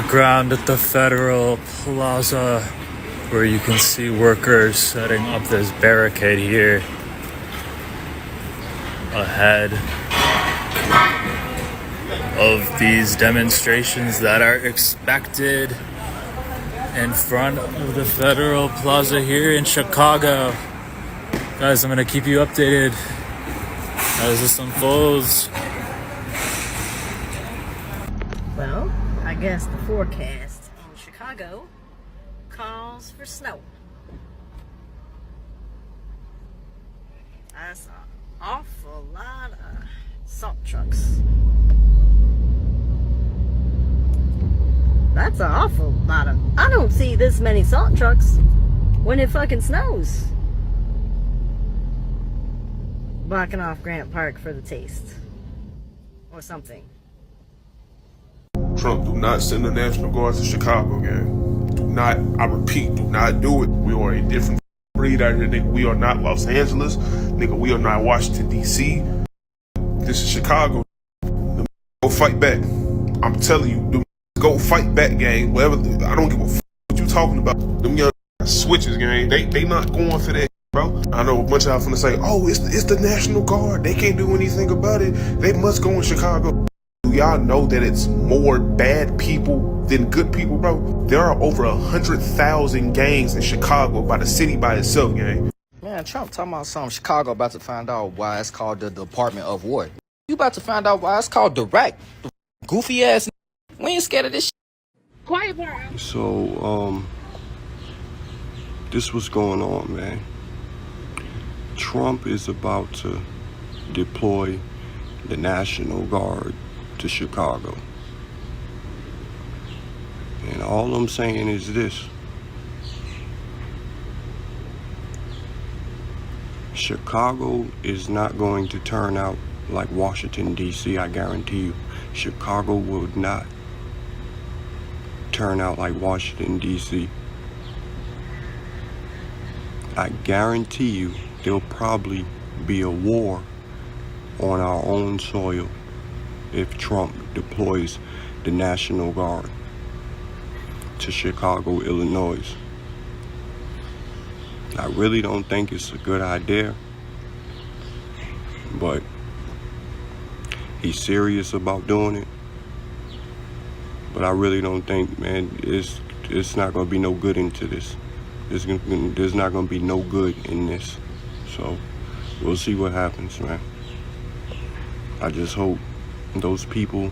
the ground at the Federal Plaza, where you can see workers setting up this barricade here ahead of these demonstrations that are expected in front of the Federal Plaza here in Chicago. Guys, I'm gonna keep you updated as this unfolds. Well, I guess the forecast in Chicago calls for snow. That's an awful lot of salt trucks. That's an awful lot of... I don't see this many salt trucks when it fucking snows. Blocking off Grant Park for the taste. Or something. Trump, do not send the National Guard to Chicago, gang. Do not, I repeat, do not do it. We are a different breed out here, nigga. We are not Los Angeles. Nigga, we are not Washington, D.C. This is Chicago. Go fight back. I'm telling you, go fight back, gang. Whatever, I don't give a fuck what you talking about. Them young switches, gang. They not going for that, bro. I know a bunch of y'all finna say, oh, it's the National Guard. They can't do anything about it. They must go in Chicago. Do y'all know that it's more bad people than good people, bro? There are over 100,000 gangs in Chicago by the city by itself, gang. Man, Trump talking about something. Chicago about to find out why it's called the Department of War. You about to find out why it's called Direct. Goofy ass. We ain't scared of this shit. Quiet part. So, this what's going on, man. Trump is about to deploy the National Guard to Chicago. And all I'm saying is this. Chicago is not going to turn out like Washington, D.C., I guarantee you. Chicago will not turn out like Washington, D.C. I guarantee you there'll probably be a war on our own soil if Trump deploys the National Guard to Chicago, Illinois. I really don't think it's a good idea, but he's serious about doing it. But I really don't think, man, it's not going to be no good into this. There's not going to be no good in this. So we'll see what happens, man. I just hope those people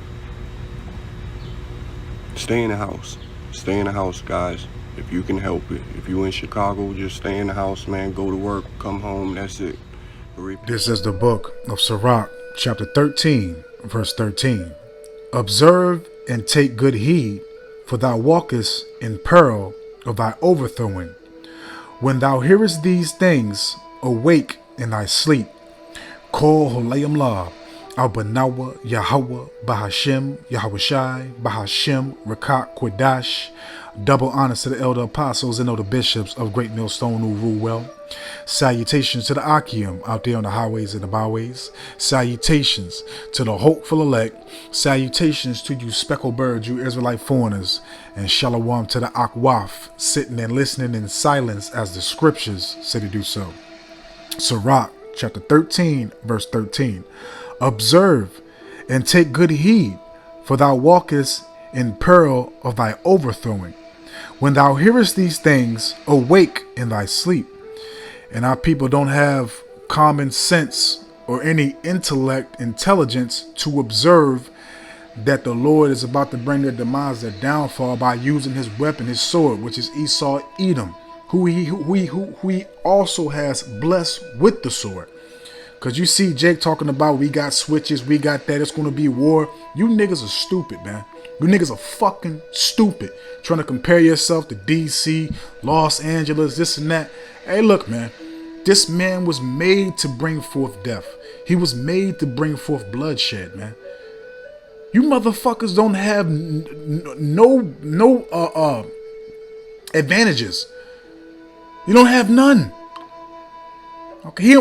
stay in the house. Stay in the house, guys, if you can help it. If you in Chicago, just stay in the house, man. Go to work, come home, that's it. This is the book of Sirach, chapter 13, verse 13. Observe and take good heed, for thou walkest in peril of thy overthrowing. When thou hearest these things, awake in thy sleep. Call Holayim La, Al-Banawa, Yahweh, Bahashem, Yahushai, Bahashem, Rakat, Quadash. Double honors to the elder apostles and elder bishops of Great Millstone who rule well. Salutations to the Akim out there on the highways and the byways. Salutations to the hopeful elect. Salutations to you speckled birds, you Israelite foreigners. And shalom to the Akwaf, sitting and listening in silence as the scriptures say to do so. Sirach, chapter 13, verse 13. Observe and take good heed, for thou walkest in peril of thy overthrowing. When thou hearest these things, awake in thy sleep. And our people don't have common sense or any intelligence to observe that the Lord is about to bring their demise, their downfall, by using his weapon, his sword, which is Esau Edom, who he also has blessed with the sword. Because you see Jake talking about we got switches, we got that, it's going to be war. You niggas are stupid, man. You niggas are fucking stupid. Trying to compare yourself to DC, Los Angeles, this and that. Hey, look, man. This man was made to bring forth death. He was made to bring forth bloodshed, man. You motherfuckers don't have no advantages. You don't have none. Okay,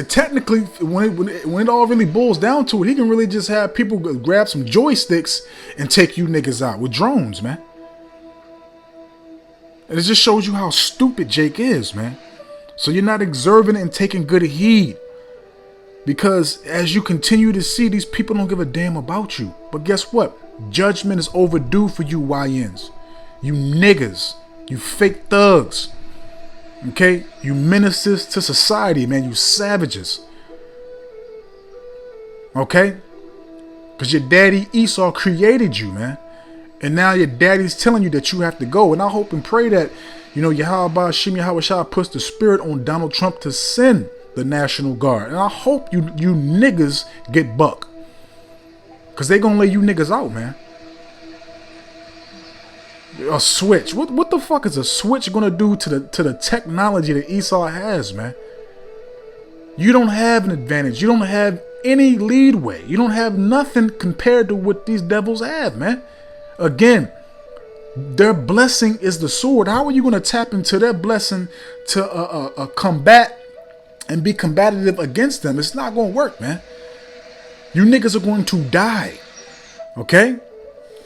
technically, when it all really boils down to it, he can really just have people grab some joysticks and take you niggas out with drones, man. And it just shows you how stupid Jake is, man. So you're not observing and taking good heed. Because as you continue to see, these people don't give a damn about you. But guess what? Judgment is overdue for you YNs. You niggas. You fake thugs. Okay? You menaces to society, man. You savages. Okay? Because your daddy Esau created you, man. And now your daddy's telling you that you have to go. And I hope and pray that, Yahweh Shem Yahweh puts the spirit on Donald Trump to send the National Guard. And I hope you niggas get buck. Because they going to lay you niggas out, man. A switch. What the fuck is a switch going to do to the technology that Esau has, man? You don't have an advantage. You don't have any leadway. You don't have nothing compared to what these devils have, man. Again, their blessing is the sword. How are you going to tap into their blessing to combat and be combative against them? It's not going to work, man. You niggas are going to die. Okay?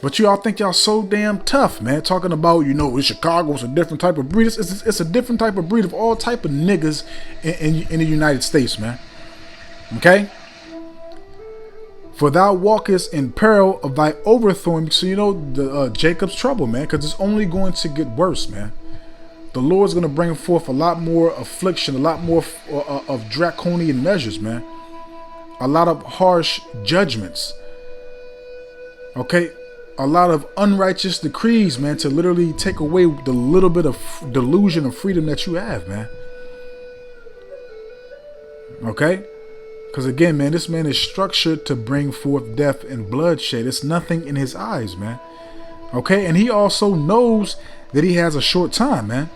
But y'all think y'all so damn tough, man. Talking about, in Chicago, it's a different type of breed. It's a different type of breed of all type of niggas in the United States, man. Okay? For thou walkest in peril of thy overthrowing. So Jacob's trouble, man. Because it's only going to get worse, man. The Lord's going to bring forth a lot more affliction. A lot more of draconian measures, man. A lot of harsh judgments. Okay? A lot of unrighteous decrees, man, to literally take away the little bit of delusion of freedom that you have, man. Okay? Because again, man, this man is structured to bring forth death and bloodshed. It's nothing in his eyes, man. Okay? And he also knows that he has a short time, man.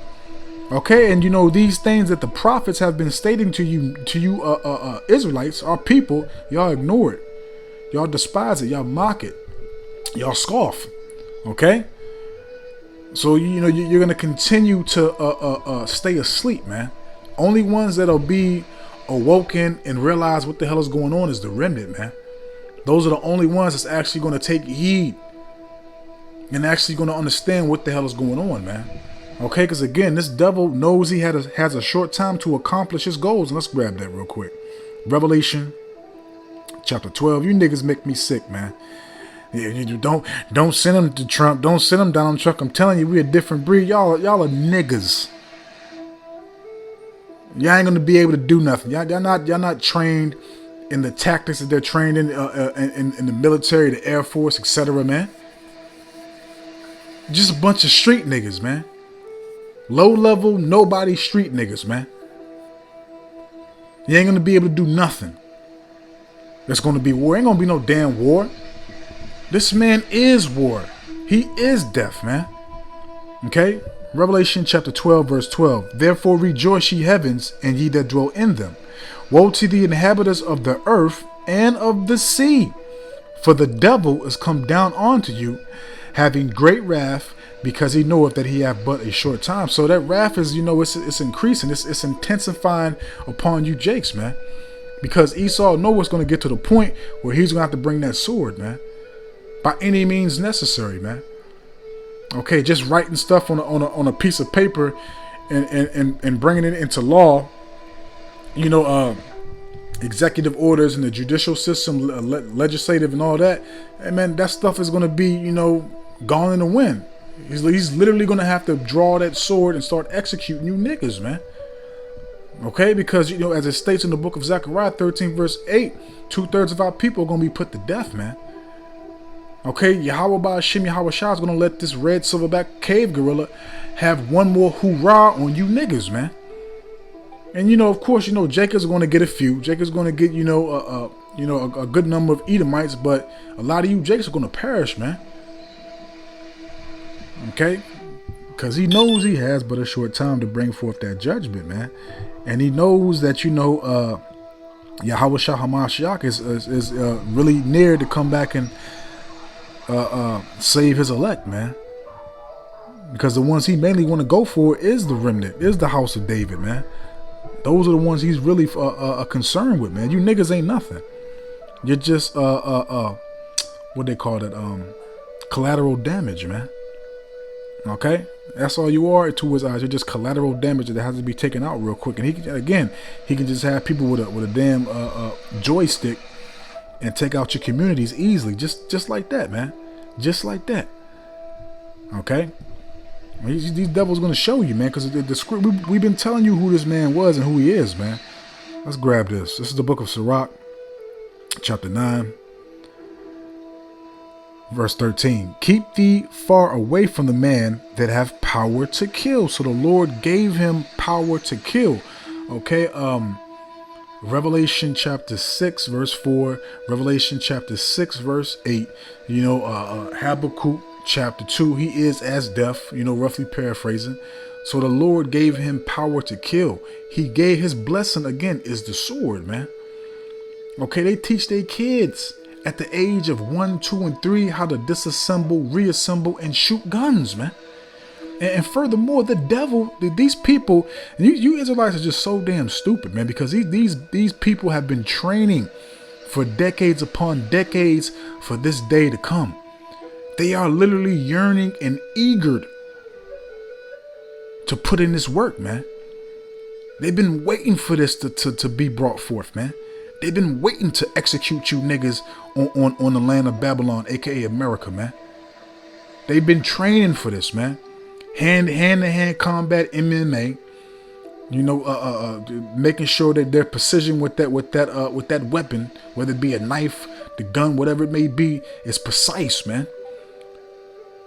Okay? And these things that the prophets have been stating to you Israelites, our people, y'all ignore it. Y'all despise it. Y'all mock it. Y'all scoff. Okay? So, you're going to continue to stay asleep, man. Only ones that'll be awoken and realize what the hell is going on is the remnant, man. Those are the only ones that's actually going to take heed and actually going to understand what the hell is going on, man. Okay? Because again, this devil knows he has a short time to accomplish his goals. And let's grab that real quick. Revelation chapter 12. You niggas make me sick, man. You don't send him to Trump. Don't send him Donald Trump. I'm telling you, we a different breed. Y'all are niggas. Y'all ain't gonna be able to do nothing. Y'all not trained in the tactics that they're trained in the military, the Air Force, etc., man. Just a bunch of street niggas, man. Low level, nobody street niggas, man. You ain't gonna be able to do nothing. There's gonna be war. Ain't gonna be no damn war. This man is war. He is death, man. Okay? Revelation chapter 12, verse 12. Therefore rejoice, ye heavens, and ye that dwell in them. Woe to the inhabitants of the earth and of the sea. For the devil is come down unto you, having great wrath, because he knoweth that he hath but a short time. So that wrath is, it's increasing. It's intensifying upon you jakes, man. Because Esau knows it's going to get to the point where he's going to have to bring that sword, man. By any means necessary, man. Okay, just writing stuff on a piece of paper and bringing it into law. Executive orders and the judicial system, legislative and all that. And man, that stuff is going to be, gone in the wind. He's literally going to have to draw that sword and start executing you niggas, man. Okay, because, as it states in the book of Zechariah 13 verse 8, 2/3 of our people are going to be put to death, man. Okay, Yahweh Shem Yahweh Shah is going to let this red silverback cave gorilla have one more hoorah on you niggas, man. And, of course, Jacob's going to get a few. Jacob's going to get, a good number of Edomites, but a lot of you Jakes are going to perish, man. Okay? Because he knows he has but a short time to bring forth that judgment, man. And he knows that, Yahweh Shah Hamashiach is really near to come back and save his elect, man. Because the ones he mainly want to go for is the remnant, is the house of David, man. Those are the ones he's really concerned with, man. You niggas ain't nothing. You're just what they call it, collateral damage, man. Okay, that's all you are to his eyes. You're just collateral damage that has to be taken out real quick. And he can just have people with a damn joystick and take out your communities easily, just like that, man. Just like that. Okay. These devils gonna show you, man, because the script we've been telling you who this man was and who he is, man. Let's grab this. This is the book of Sirach, chapter 9, verse 13. Keep thee far away from the man that have power to kill. So the Lord gave him power to kill. Okay, Revelation chapter 6, verse 4, Revelation chapter 6, verse 8, Habakkuk chapter 2, he is as deaf, roughly paraphrasing. So the Lord gave him power to kill. He gave his blessing, again, is the sword, man. Okay, they teach their kids at the age of 1, 2, and 3 how to disassemble, reassemble, and shoot guns, man. And furthermore, the devil, these people, you Israelites are just so damn stupid, man, because these people have been training for decades upon decades for this day to come. They are literally yearning and eager to put in this work, man. They've been waiting for this to be brought forth, man. They've been waiting to execute you niggas on the land of Babylon, aka America, man. They've been training for this, man. Hand-to-hand combat, MMA. Making sure that their precision with that weapon, whether it be a knife, the gun, whatever it may be, is precise, man.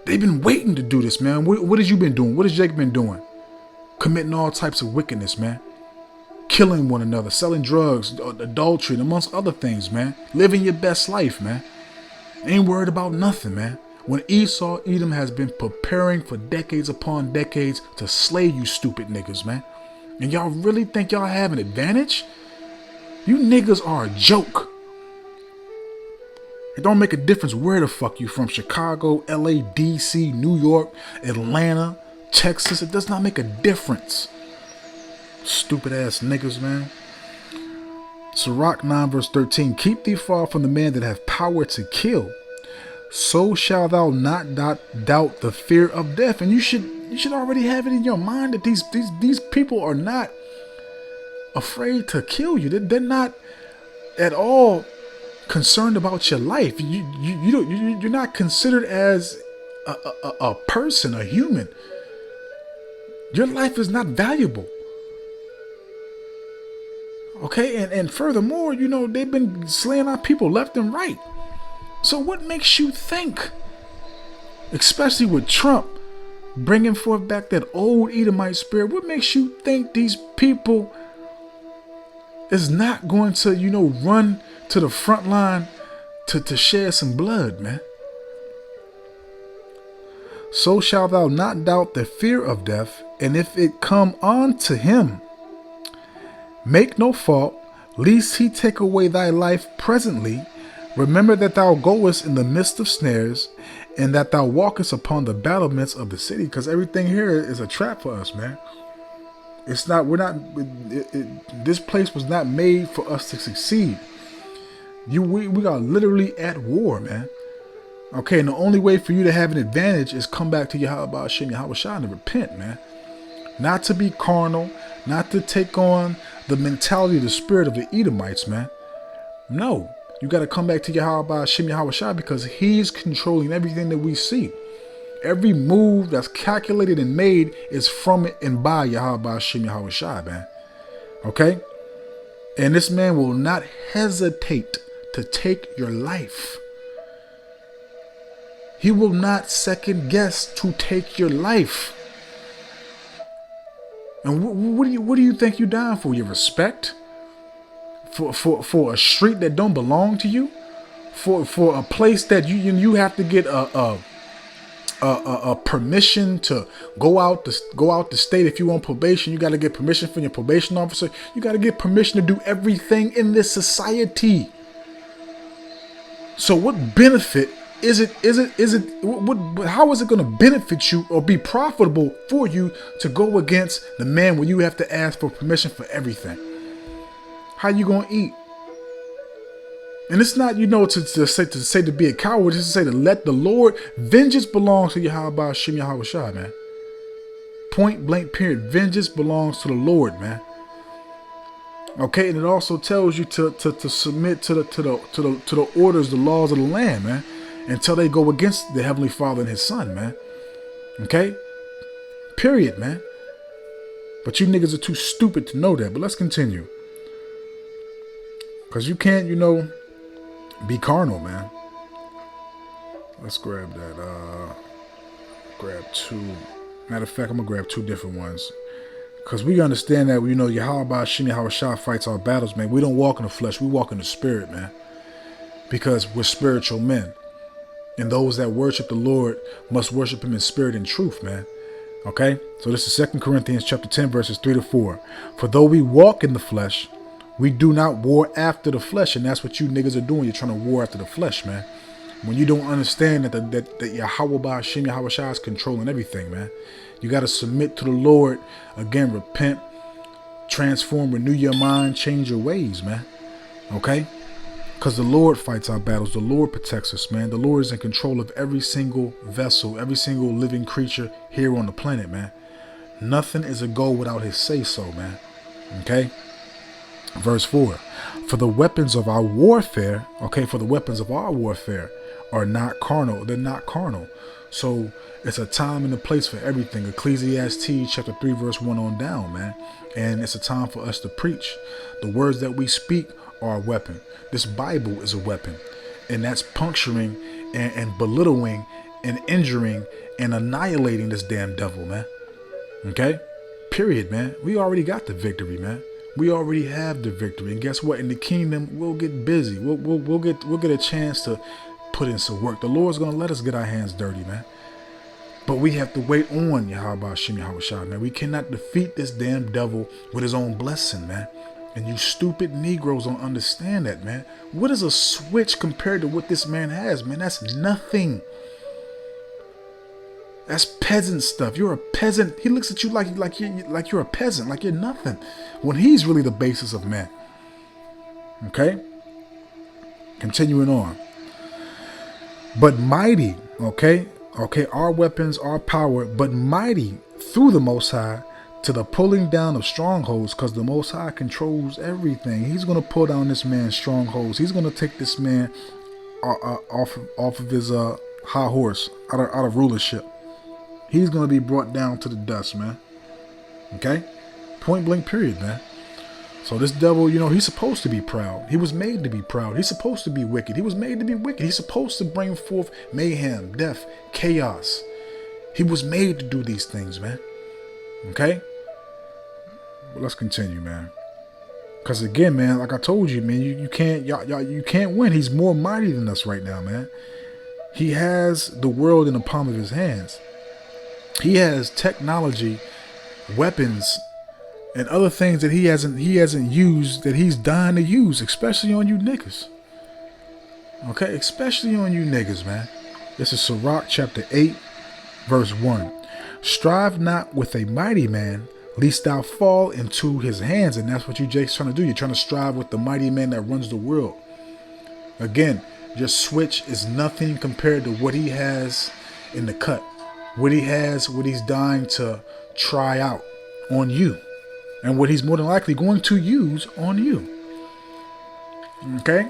They've been waiting to do this, man. What have you been doing? What has Jake been doing? Committing all types of wickedness, man. Killing one another, selling drugs, adultery, and amongst other things, man. Living your best life, man. Ain't worried about nothing, man. When Edom has been preparing for decades upon decades to slay you stupid niggas, man. And y'all really think y'all have an advantage? You niggas are a joke. It don't make a difference where the fuck you from. Chicago, LA, DC, New York, Atlanta, Texas. It does not make a difference. Stupid ass niggas, man. Sirach 9 verse 13. Keep thee far from the man that have power to kill. So shall thou not doubt the fear of death. And you should already have it in your mind that these people are not afraid to kill you. They're not at all concerned about your life. You're not considered as a person, a human. Your life is not valuable. Okay, and furthermore, they've been slaying our people left and right. So what makes you think, especially with Trump bringing forth back that old Edomite spirit, what makes you think these people is not going to, run to the front line to shed some blood, man? So shalt thou not doubt the fear of death, and if it come on to him, make no fault, lest he take away thy life presently. Remember that thou goest in the midst of snares, and that thou walkest upon the battlements of the city. Because everything here is a trap for us, man. It's not. This place was not made for us to succeed. We are literally at war, man. Okay, and the only way for you to have an advantage is come back to Yahweh Hashem Yahweh Shah and repent, man. Not to be carnal, not to take on the mentality, the spirit of the Edomites, man. No. You got to come back to Yahweh Hashem Yahweh Shah, because he's controlling everything that we see. Every move that's calculated and made is from it and by Yahweh Hashem Yahweh Shah, man. Okay? And this man will not hesitate to take your life. He will not second guess to take your life. And what do you think you're dying for? Your respect? For a street that don't belong to you, for a place that you have to get a permission to go out the state. If you on probation, you got to get permission from your probation officer. You got to get permission to do everything in this society. So what benefit how is it going to benefit you or be profitable for you to go against the man when you have to ask for permission for everything? How you going to eat? And it's not, to say to be a coward. It's to say to let the Lord, vengeance belongs to Yahweh Shem Yahweh Shah, man. Point blank period. Vengeance belongs to the Lord, man. Okay, and it also tells you to submit to the orders, the laws of the land, man, until they go against the Heavenly Father and His Son, man. Okay? Period, man. But you niggas are too stupid to know that. But let's continue. Because you can't, be carnal, man. Let's grab that. Grab two. Matter of fact, I'm going to grab two different ones. Because we understand that, Yahweh Shem Yahweh Shah fights our battles, man. We don't walk in the flesh. We walk in the spirit, man. Because we're spiritual men. And those that worship the Lord must worship Him in spirit and truth, man. Okay? So this is 2 Corinthians chapter 10, verses 3-4. For though we walk in the flesh, we do not war after the flesh. And that's what you niggas are doing. You're trying to war after the flesh, man. When you don't understand that Yahweh Shem Yahweh Shah is controlling everything, man. You got to submit to the Lord. Again, repent, transform, renew your mind, change your ways, man. Okay? Because the Lord fights our battles. The Lord protects us, man. The Lord is in control of every single vessel, every single living creature here on the planet, man. Nothing is a go without His say-so, man. Okay? Verse 4. For the weapons of our warfare, are not carnal. They're not carnal. So it's a time and a place for everything. Ecclesiastes chapter 3, verse 1 on down, man. And it's a time for us to preach. The words that we speak are a weapon. This Bible is a weapon. And that's puncturing and belittling and injuring and annihilating this damn devil, man. Okay? Period, man. We already got the victory, man. We already have the victory. And guess what? In the kingdom, we'll get busy. We'll get a chance to put in some work. The Lord's going to let us get our hands dirty, man. But we have to wait on Yahweh Shem Yahweh Shah, man. We cannot defeat this damn devil with his own blessing, man. And you stupid Negroes don't understand that, man. What is a switch compared to what this man has, man? That's nothing. That's peasant stuff. You're a peasant. He looks at you like you're a peasant, like you're nothing, when he's really the basis of man. Okay? Continuing on. But mighty, okay, our weapons, our power, but mighty through the Most High to the pulling down of strongholds, because the Most High controls everything. He's going to pull down this man's strongholds. He's going to take this man off of his high horse, out of rulership. He's going to be brought down to the dust, man. Okay? Point blank period, man. So this devil, he's supposed to be proud. He was made to be proud. He's supposed to be wicked. He was made to be wicked. He's supposed to bring forth mayhem, death, chaos. He was made to do these things, man. Okay? But let's continue, man. Because again, man, like I told you, man, you can't win. He's more mighty than us right now, man. He has the world in the palm of his hands. He has technology, weapons, and other things that he hasn't used, that he's dying to use, especially on you niggas. Okay, especially on you niggas, man. This is Sirach chapter 8, verse 1. Strive not with a mighty man, lest thou fall into his hands. And that's what you Jake's trying to do. You're trying to strive with the mighty man that runs the world. Again, your switch is nothing compared to what he has in the cut. What he's dying to try out on you. And what he's more than likely going to use on you. Okay?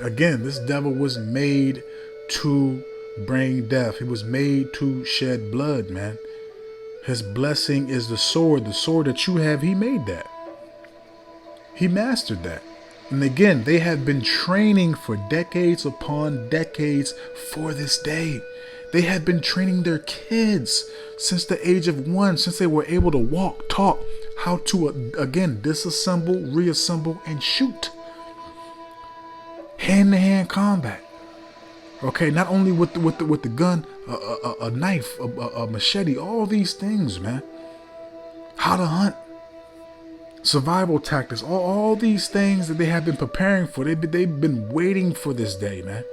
Again, this devil was made to bring death. He was made to shed blood, man. His blessing is the sword. The sword that you have, he made that. He mastered that. And again, they have been training for decades upon decades for this day. They have been training their kids since the age of 1, since they were able to walk, talk, how to, again, disassemble, reassemble, and shoot. Hand-to-hand combat. Okay, not only with the gun, a knife, a machete, all these things, man. How to hunt. survival tactics, all these things that they have been preparing for. They've been waiting for this day, man.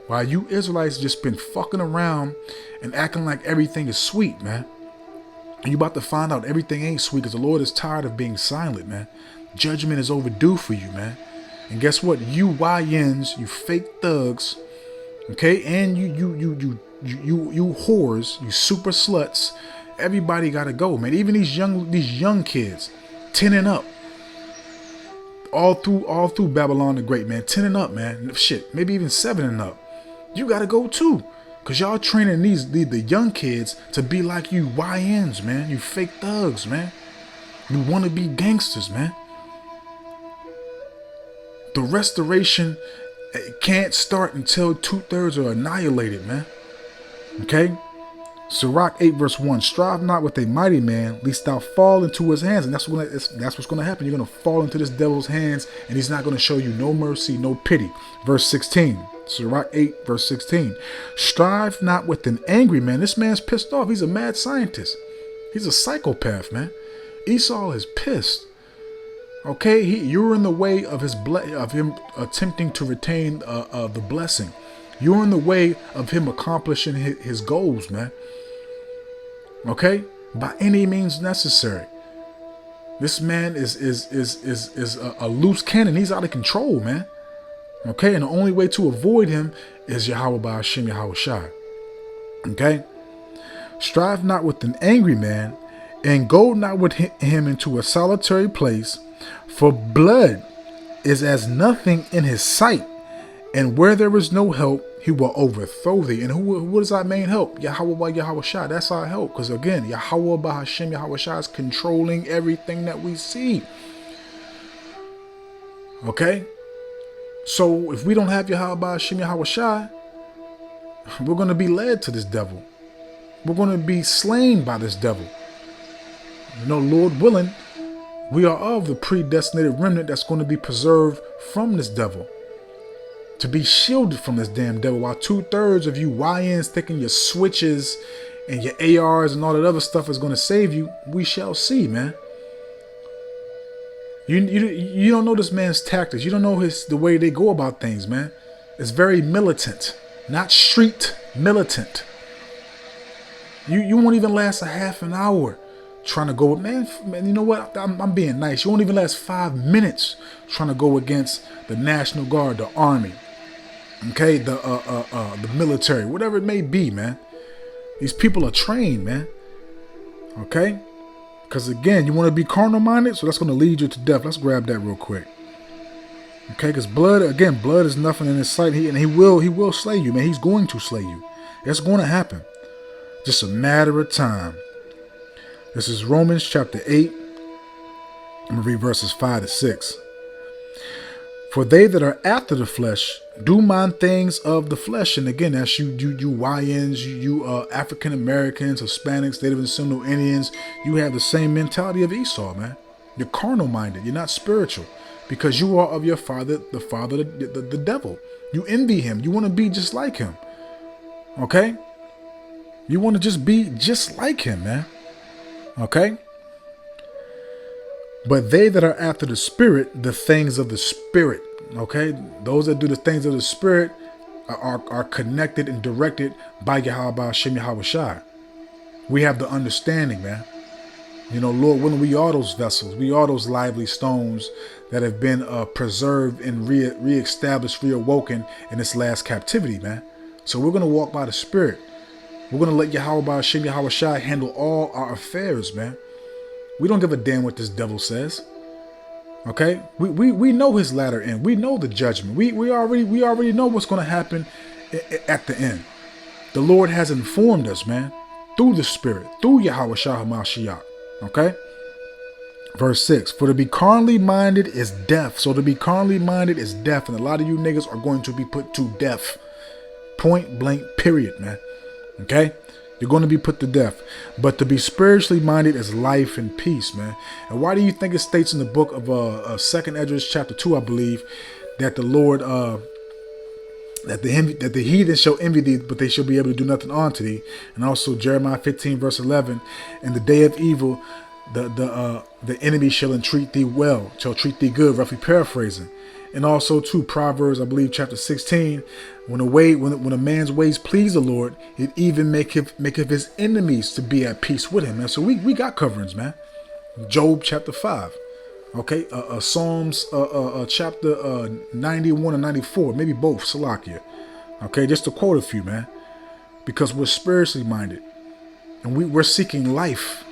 While you Israelites just been fucking around and acting like everything is sweet, man. And you about to find out everything ain't sweet because the Lord is tired of being silent, man. Judgment is overdue for you, man. And guess what? You YNs, you fake thugs, okay, and you whores, you super sluts. Everybody gotta go, man. Even these young kids, 10 and up. All through Babylon the Great, man. 10 and up, man. Shit, maybe even 7 and up. You gotta go too. Cause y'all training the young kids to be like you YNs, man. You fake thugs, man. You wanna be gangsters, man. The restoration can't start until 2/3 are annihilated, man. Okay? Sirach 8 verse 1. Strive not with a mighty man, lest thou fall into his hands. And that's what's going to happen. You're going to fall into this devil's hands, and he's not going to show you no mercy, no pity. Verse 16. Sirach 8 verse 16. Strive not with an angry man. This man's pissed off. He's a mad scientist. He's a psychopath, man. Esau is pissed. Okay, you're in the way of him attempting to retain the blessing. You're in the way of him accomplishing his goals, man. Okay, by any means necessary. This man is a loose cannon. He's out of control, man. Okay, and the only way to avoid him is Yahweh by Hashem Yahweh Shai. Okay, strive not with an angry man, and go not with him into a solitary place. For blood is as nothing in his sight, and where there is no help, he will overthrow thee. And what is our main help? Yahweh by Yahweh Shai. That's our help. Because again, Yahweh by Hashem Yahweh Shai is controlling everything that we see. Okay? So if we don't have Yahweh by Hashem Yahweh Shai, we're going to be led to this devil. We're going to be slain by this devil. You know, Lord willing, we are of the predestinated remnant that's going to be preserved from this devil. To be shielded from this damn devil, while 2/3 of you YNs thinking your switches and your ARs and all that other stuff is going to save you, we shall see, man. You don't know this man's tactics. You don't know the way they go about things, man. It's very militant, not street militant. You won't even last a half an hour trying to go with, man, you know what? I'm being nice. You won't even last 5 minutes trying to go against the National Guard, the Army, okay, the military, whatever it may be, man. These people are trained, man. Okay? Because again, you want to be carnal minded, so that's going to lead you to death. Let's grab that real quick. Okay, because blood is nothing in his sight, and he will slay you, man. He's going to slay you. It's going to happen. Just a matter of time. This is Romans chapter 8. I'm going to read verses 5 to 6. For they that are after the flesh do mind things of the flesh. And again, that's you YNs, you African Americans, Hispanics, Native and Seminole Indians. You have the same mentality of Esau, man. You're carnal minded. You're not spiritual, because you are of your father, the devil. You envy him. You want to be just like him. Okay? You want to just be just like him, man. Okay? But they that are after the Spirit, the things of the Spirit. Okay? Those that do the things of the Spirit are connected and directed by Yahweh by Hashem Yahweh Shai. We have the understanding, man. You know, Lord willing, we are those vessels. We are those lively stones that have been preserved and reestablished, reawoken in this last captivity, man. So we're going to walk by the Spirit. We're going to let Yahweh by Hashem Yahweh Shai handle all our affairs, man. We don't give a damn what this devil says. Okay? We know his latter end. We know the judgment. We already know what's going to happen at the end. The Lord has informed us, man, through the Spirit, through Yahweh Shah HaMashiach. Okay? Verse 6. For to be carnally minded is death. So to be carnally minded is death. And a lot of you niggas are going to be put to death. Point blank, period, man. Okay? You're going to be put to death. But to be spiritually minded is life and peace, man. And why do you think it states in the book of 2nd Esdras chapter 2, I believe, that the Lord, that the heathen shall envy thee, but they shall be able to do nothing unto thee. And also Jeremiah 15 verse 11, in the day of evil, the enemy shall entreat thee well, shall treat thee good, roughly paraphrasing. And also too, Proverbs, I believe, chapter 16, when a man's ways please the Lord, it even maketh his enemies to be at peace with him. And so we got coverings, man. Job chapter 5. Okay, Psalms chapter 91 and 94, maybe both, Salakia. Okay, just to quote a few, man. Because we're spiritually minded. And we're seeking life.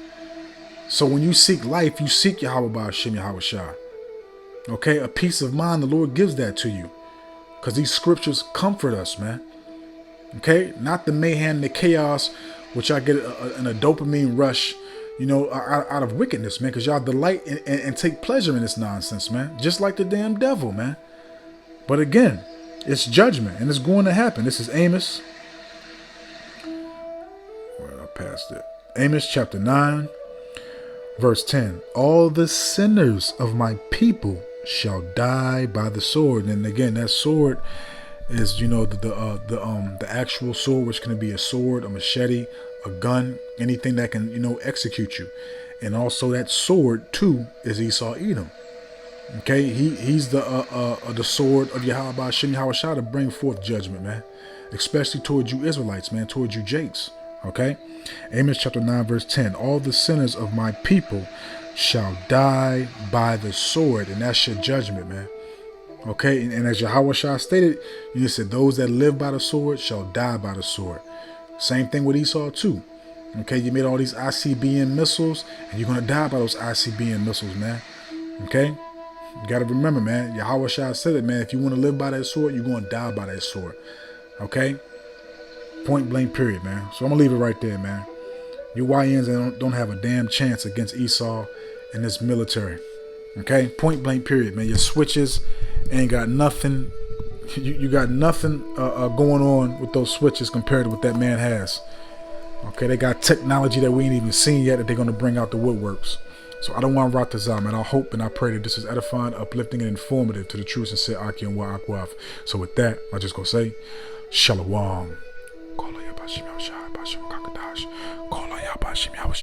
So when you seek life, you seek Yahweh Ba'ashem Yahweh Shah. Okay, a peace of mind, the Lord gives that to you. Because these scriptures comfort us, man. Okay, not the mayhem, the chaos, which I get in a dopamine rush, out of wickedness, man. Because y'all delight and take pleasure in this nonsense, man. Just like the damn devil, man. But again, it's judgment and it's going to happen. This is Amos. Well, I passed it. Amos chapter 9, verse 10. All the sinners of my people shall die by the sword. And again, that sword is, the actual sword, which can be a sword, a machete, a gun, anything that can, execute you. And also that sword too is Esau Edom. Okay, he's the sword of Yahweh Ba'ashem Yahweh Shah to bring forth judgment, man. Especially towards you Israelites, man, towards you Jakes. Okay, Amos chapter 9 verse 10. All the sinners of my people shall die by the sword, and that's your judgment, man. Okay, and as Yahweh Shah stated, you said those that live by the sword shall die by the sword. Same thing with Esau too. Okay, you made all these ICBM missiles, and you're gonna die by those ICBM missiles, man. Okay, you gotta remember, man. Yahweh Shah said it, man. If you want to live by that sword, you're gonna die by that sword. Okay, point blank, period, man. So I'm gonna leave it right there, man. You YNs don't have a damn chance against Esau and this military. Okay, point blank, period, man. Your switches ain't got nothing. You got nothing going on with those switches compared to what that man has. Okay, they got technology that we ain't even seen yet that they're going to bring out the woodworks. So I don't want to rot this out, man. I hope and I pray that this is edifying, uplifting, and informative to the true sincere Aki and Wa Akwaf. So with that, I just going to say, Shalom.